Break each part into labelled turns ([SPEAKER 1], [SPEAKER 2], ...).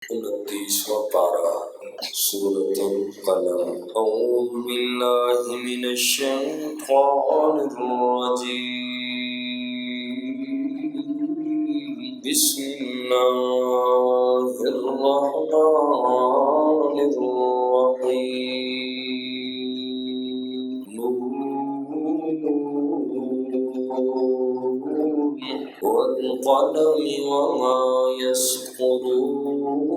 [SPEAKER 1] 29واں پارہ سورۃ القلم۔ اعوذ باللہ من الشیطان الرجیم، بسم اللہ الرحمن الرحیم۔ والقلم وما يسطرون،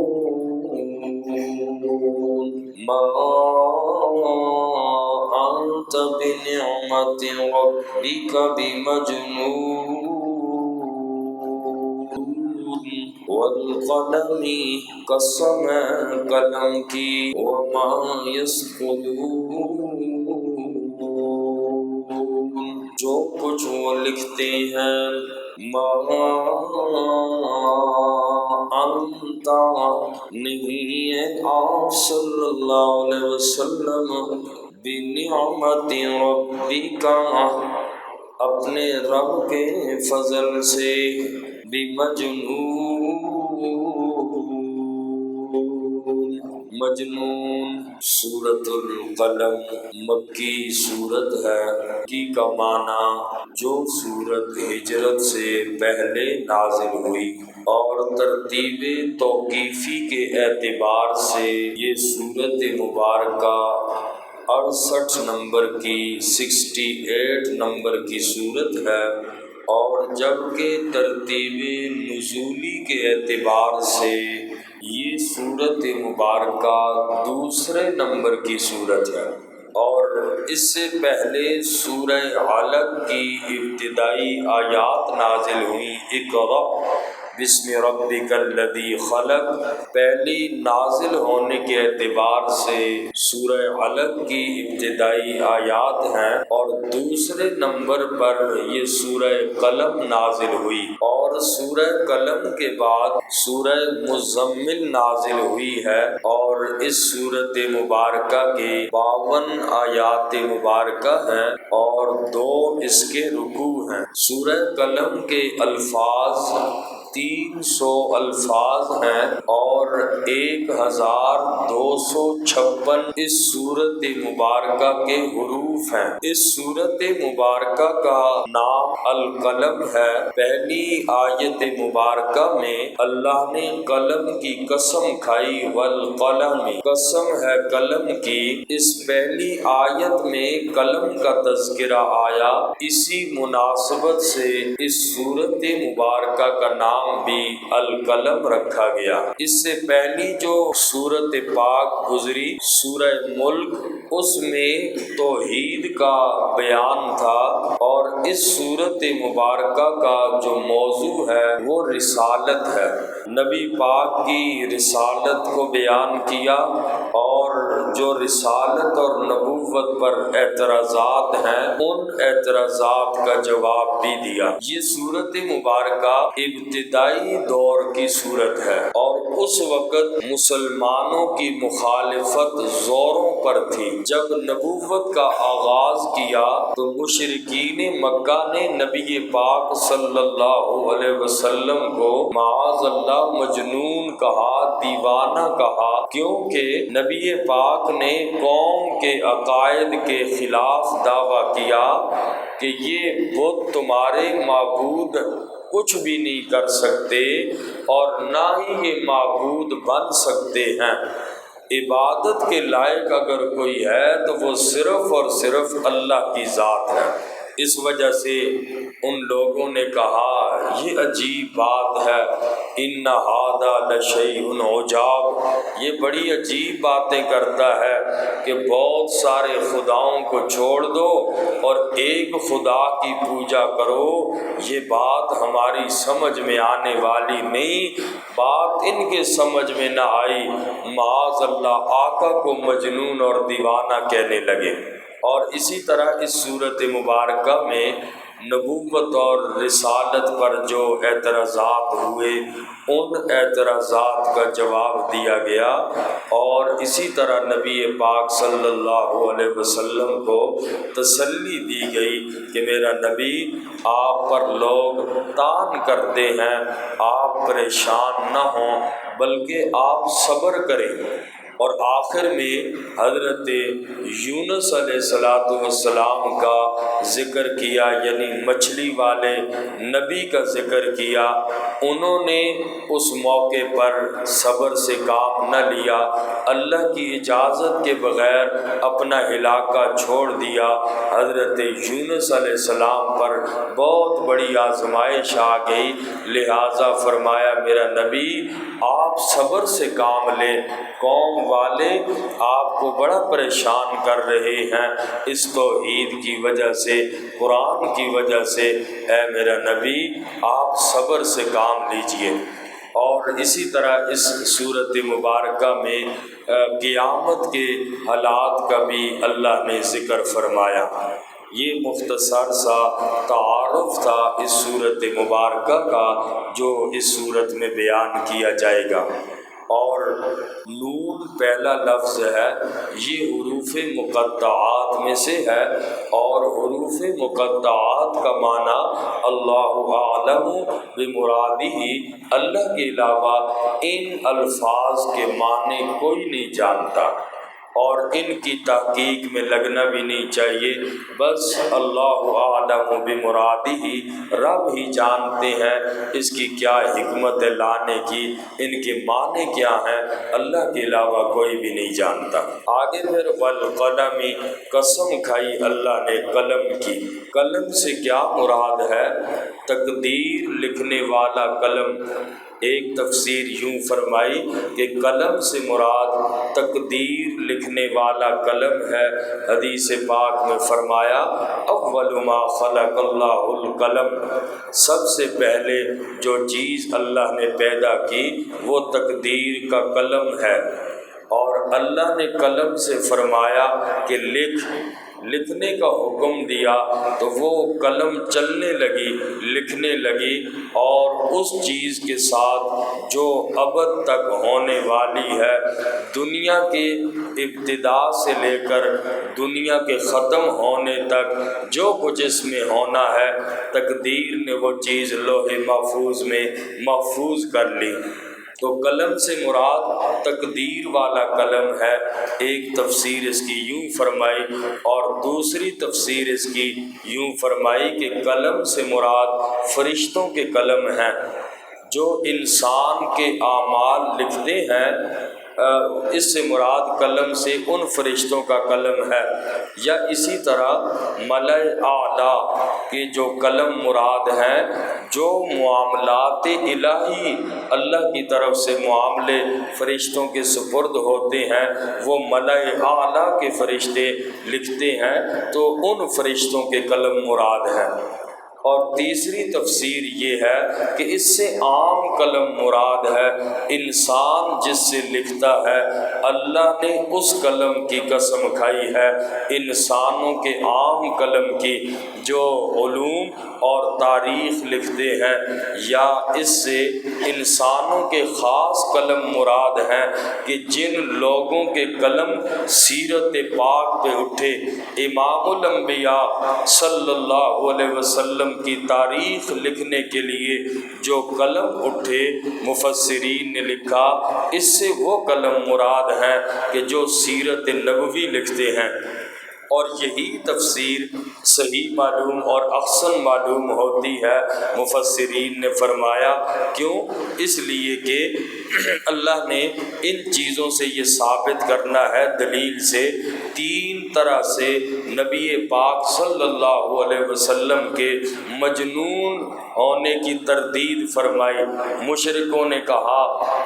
[SPEAKER 1] ما أنت بنعمة ربك بمجنون، والقلم قسم قلم کی، وما يسطرون، جو کچھ وہ لکھتے ہیں، ما انت نہیں ہے آپ صلی اللہ علیہ وسلم، بنعمت ربک اپنے رب کے فضل سے، بمجنون مجنون۔ سورۃ القلم مکی سورت ہے۔ کی کا معنی جو سورت ہجرت سے پہلے نازل ہوئی، اور ترتیب توقیفی کے اعتبار سے یہ سورت مبارکہ 68 نمبر کی 68 نمبر کی سورت ہے، اور جبکہ ترتیب نزولی کے اعتبار سے یہ سورت مبارکہ دوسرے نمبر کی سورت ہے، اور اس سے پہلے سورہ علق کی ابتدائی آیات نازل ہوئی، اقرأ بسم ربک الذی خلق۔ پہلی نازل ہونے کے اعتبار سے سورہ علق کی ابتدائی آیات ہیں، اور دوسرے نمبر پر یہ سورہ قلم نازل ہوئی، اور سورہ قلم کے بعد سورہ مزمل نازل ہوئی ہے، اور اس سورت مبارکہ کے 52 آیات مبارکہ ہیں، اور 2 اس کے رکوع ہیں۔ سورہ قلم کے الفاظ 300 الفاظ ہیں، اور 1256 اس سورت مبارکہ کے حروف ہیں۔ اس سورت مبارکہ کا نام القلم ہے۔ پہلی آیت مبارکہ میں اللہ نے قلم کی قسم کھائی، والقلم قسم ہے قلم کی۔ اس پہلی آیت میں قلم کا تذکرہ آیا، اسی مناسبت سے اس سورت مبارکہ کا نام بھی القلم رکھا گیا۔ اس سے پہلی جو سورت پاک گزری سورہ ملک، اس میں توحید کا بیان تھا، اور اس سورت مبارکہ کا جو موضوع ہے وہ رسالت ہے۔ نبی پاک کی رسالت کو بیان کیا، اور جو رسالت اور نبوت پر اعتراضات ہیں ان اعتراضات کا جواب بھی دیا۔ یہ سورت مبارکہ ابتدائی دور کی صورت ہے، اور اس وقت مسلمانوں کی مخالفت زوروں پر تھی۔ جب نبوت کا آغاز کیا تو مشرکین مکہ نے نبی پاک صلی اللہ علیہ وسلم کو معاذ اللہ مجنون کہا، دیوانہ کہا، کیونکہ نبی پاک نے قوم کے عقائد کے خلاف دعویٰ کیا کہ یہ بت تمہارے معبود کچھ بھی نہیں کر سکتے، اور نہ ہی یہ معبود بن سکتے ہیں۔ عبادت کے لائق اگر کوئی ہے تو وہ صرف اور صرف اللہ کی ذات ہے۔ اس وجہ سے ان لوگوں نے کہا یہ عجیب بات ہے، ان ھذا لشیء عجاب، یہ بڑی عجیب باتیں کرتا ہے کہ بہت سارے خداؤں کو چھوڑ دو اور ایک خدا کی پوجا کرو۔ یہ بات ہماری سمجھ میں آنے والی نہیں۔ بات ان کے سمجھ میں نہ آئی، معاذ اللہ آقا کو مجنون اور دیوانہ کہنے لگے۔ اور اسی طرح اس سورت مبارکہ میں نبوت اور رسالت پر جو اعتراضات ہوئے ان اعتراضات کا جواب دیا گیا، اور اسی طرح نبی پاک صلی اللہ علیہ وسلم کو تسلی دی گئی کہ میرا نبی، آپ پر لوگ طعن کرتے ہیں، آپ پریشان نہ ہوں بلکہ آپ صبر کریں۔ اور آخر میں حضرت یونس علیہ السلام کا ذکر کیا، یعنی مچھلی والے نبی کا ذکر کیا۔ انہوں نے اس موقع پر صبر سے کام نہ لیا، اللہ کی اجازت کے بغیر اپنا علاقہ چھوڑ دیا۔ حضرت یونس علیہ السلام پر بہت بڑی آزمائش آ گئی، لہٰذا فرمایا میرا نبی آپ صبر سے کام لیں، قوم والے آپ کو بڑا پریشان کر رہے ہیں اس توحید کی وجہ سے، قرآن کی وجہ سے، اے میرا نبی آپ صبر سے کام لیجئے۔ اور اسی طرح اس صورت مبارکہ میں قیامت کے حالات کا بھی اللہ نے ذکر فرمایا۔ یہ مختصر سا تعارف تھا اس صورت مبارکہ کا جو اس صورت میں بیان کیا جائے گا۔ اور نون پہلا لفظ ہے، یہ حروف مقطعات میں سے ہے، اور حروف مقطعات کا معنی اللہ اعلم بمرادہ، اللہ کے علاوہ ان الفاظ کے معنی کوئی نہیں جانتا، اور ان کی تحقیق میں لگنا بھی نہیں چاہیے، بس اللہ اعلم بمرادہ، رب ہی جانتے ہیں اس کی کیا حکمت ہے لانے کی، ان کے معنی کیا ہیں، اللہ کے علاوہ کوئی بھی نہیں جانتا۔ آگے پھر والقلم، قسم کھائی اللہ نے قلم کی۔ قلم سے کیا مراد ہے؟ تقدیر لکھنے والا قلم۔ ایک تفسیر یوں فرمائی کہ قلم سے مراد تقدیر لکھنے والا قلم ہے۔ حدیث پاک میں فرمایا اول ما خلق اللہ القلم، سب سے پہلے جو چیز اللہ نے پیدا کی وہ تقدیر کا قلم ہے، اور اللہ نے قلم سے فرمایا کہ لکھنے کا حکم دیا تو وہ قلم چلنے لگی، لکھنے لگی، اور اس چیز کے ساتھ جو ابد تک ہونے والی ہے، دنیا کے ابتدا سے لے کر دنیا کے ختم ہونے تک جو کچھ اس میں ہونا ہے، تقدیر نے وہ چیز لوح محفوظ میں محفوظ کر لی۔ تو قلم سے مراد تقدیر والا قلم ہے۔ ایک تفسیر اس کی یوں فرمائی، اور دوسری تفسیر اس کی یوں فرمائی کہ قلم سے مراد فرشتوں کے قلم ہیں جو انسان کے اعمال لکھتے ہیں۔ اس سے مراد قلم سے ان فرشتوں کا قلم ہے، یا اسی طرح ملائے اعلیٰ کے جو قلم مراد ہیں، جو معاملات الہی اللہ کی طرف سے معاملے فرشتوں کے سپرد ہوتے ہیں وہ ملائے اعلیٰ کے فرشتے لکھتے ہیں، تو ان فرشتوں کے قلم مراد ہیں۔ اور تیسری تفسیر یہ ہے کہ اس سے عام قلم مراد ہے، انسان جس سے لکھتا ہے، اللہ نے اس قلم کی قسم کھائی ہے، انسانوں کے عام قلم کی جو علوم اور تاریخ لکھتے ہیں، یا اس سے انسانوں کے خاص قلم مراد ہیں کہ جن لوگوں کے قلم سیرت پاک پہ اٹھے، امام الانبیاء صلی اللہ علیہ وسلم کی تاریخ لکھنے کے لیے جو قلم اٹھے، مفسرین نے لکھا اس سے وہ قلم مراد ہیں کہ جو سیرت نبوی لکھتے ہیں۔ اور یہی تفسیر صحیح معلوم اور احسن معلوم ہوتی ہے۔ مفسرین نے فرمایا کیوں؟ اس لیے کہ اللہ نے ان چیزوں سے یہ ثابت کرنا ہے دلیل سے، تین طرح سے نبی پاک صلی اللہ علیہ وسلم کے مجنون ہونے کی تردید فرمائی۔ مشرکوں نے کہا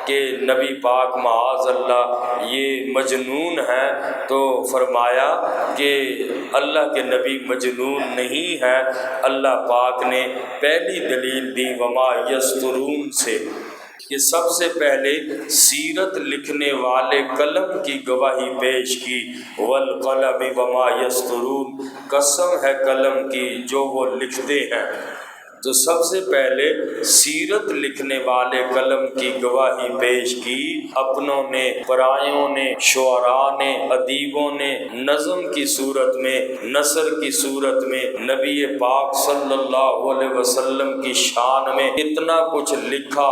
[SPEAKER 1] کہ نبی پاک معاذ اللہ یہ مجنون ہیں، تو فرمایا کہ اللہ کے نبی مجنون نہیں ہیں۔ اللہ پاک نے پہلی دلیل دی وما یسترون سے، کہ سب سے پہلے سیرت لکھنے والے قلم کی گواہی پیش کی، والقلم وما یسطرون، قسم ہے قلم کی جو وہ لکھتے ہیں۔ تو سب سے پہلے سیرت لکھنے والے قلم کی گواہی پیش کی، اپنوں نے، پرایوں نے، شعراء نے، ادیبوں نے نظم کی صورت میں، نثر کی صورت میں نبی پاک صلی اللہ علیہ وسلم کی شان میں اتنا کچھ لکھا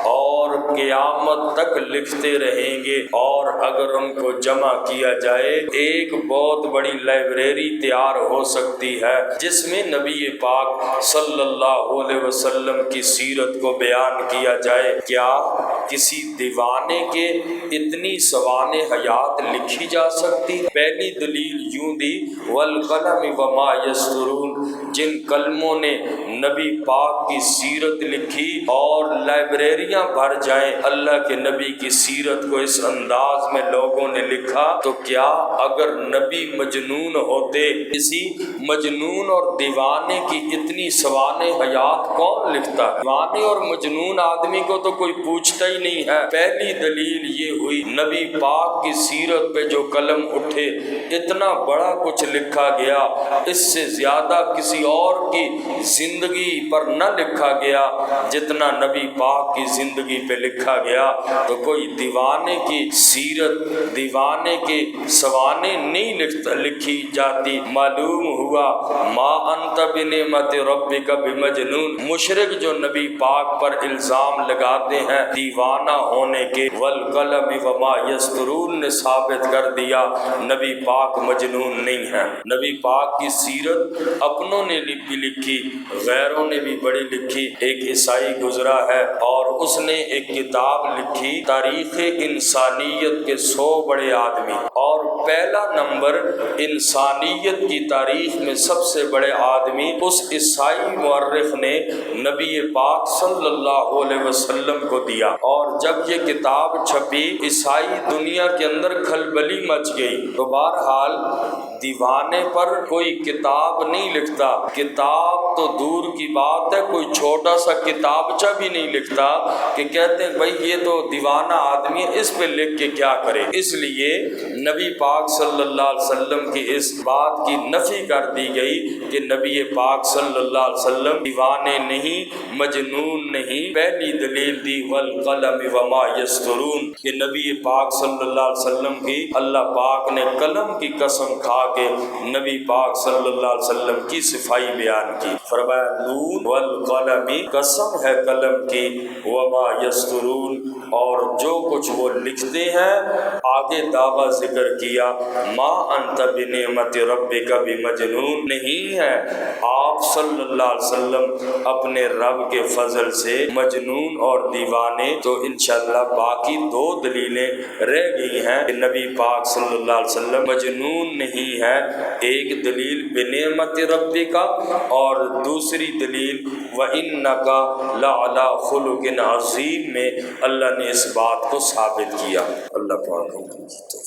[SPEAKER 1] اور قیامت تک لکھتے رہیں گے، اور اگر ان کو جمع کیا جائے ایک بہت بڑی لائبریری تیار ہو سکتی ہے جس میں نبی پاک صلی اللہ علیہ وسلم کی سیرت کو بیان کیا جائے۔ کیا کسی دیوانے کے اتنی سوانح حیات لکھی جا سکتی؟ پہلی دلیل یوں دی، والقلم وما یسطرون، جن قلموں نے نبی پاک کی سیرت لکھی اور لائبریریاں بھر جائیں اللہ کے نبی کی سیرت کو اس انداز میں لوگوں نے لکھا، تو کیا اگر نبی مجنون ہوتے، کسی مجنون اور دیوانے کی اتنی سوانح حیات کون لکھتا؟ دیوانے اور مجنون آدمی کو تو کوئی پوچھتا ہی نہیں ہے۔ پہلی دلیل یہ ہوئی نبی پاک کی سیرت پہ جو قلم اٹھے اتنا بڑا کچھ لکھا گیا، اس سے زیادہ کسی اور کی زندگی پر نہ لکھا گیا جتنا نبی پاک کی زندگی پہ لکھا گیا۔ تو کوئی دیوانے کی سیرت، دیوانے کے سوانح نہیں لکھی جاتی۔ معلوم ہوا ما انت بنعمت ربک بمجنون، مشرک جو نبی پاک پر الزام لگاتے ہیں دیوانہ ہونے کے، والقلم وما یسطرون نے ثابت کر دیا نبی پاک مجنون نہیں ہے۔ نبی پاک کی سیرت اپنوں نے بھی لکھی، غیروں نے بھی بڑی لکھی۔ ایک عیسائی گزرا ہے اور اس نے ایک کتاب لکھی تاریخ انسانیت کے 100 بڑے آدمی، اور پہلا نمبر انسانیت کی تاریخ میں سب سے بڑے آدمی اس عیسائی مورخ نے نبی پاک صلی اللہ علیہ وسلم کو دیا۔ اور جب یہ کتاب چھپی عیسائی دنیا کے اندر کھلبلی مچ گئی۔ تو بہرحال دیوانے پر کوئی کتاب نہیں لکھتا، کتاب تو دور کی بات ہے، کوئی چھوٹا سا کتابچہ بھی نہیں لکھتا کہ کہتے ہیں بھائی یہ تو دیوانہ آدمی ہے، اس پہ لکھ کے کیا کرے۔ اس لیے نبی پاک صلی اللہ علیہ وسلم کی اس بات کی نفی کر دی گئی کہ نبی پاک صلی اللہ علیہ وسلم دیوانے نہیں، مجنون نہیں۔ پہلی دلیل دی والقلم وما یسطرون، کہ نبی پاک صلی اللہ علیہ وسلم کی اللہ پاک نے قلم کی قسم کھا کے نبی پاک صلی اللہ علیہ وسلم کی صفائی بیان کی۔ فرمایا نون والقلم، قسم ہے قلم کی، وما یسطرون، اور جو کچھ وہ لکھتے ہیں۔ آگے دعویٰ ذکر کیا، ما انت بنعمت ربک بمجنون، نہیں ہے آپ صلی اللہ علیہ وسلم اپنے رب کے فضل سے مجنون اور دیوانے۔ تو انشاءاللہ باقی 2 دلیلیں رہ گئی ہیں کہ نبی پاک صلی اللہ علیہ وسلم مجنون نہیں ہے۔ ایک دلیل بنعمت ربک، اور دوسری دلیل وَإِنَّكَ لَعَلَىٰ خُلُقٍ عَظِيمٍ میں اللہ نے اس بات کو ثابت کیا۔ اللہ پاک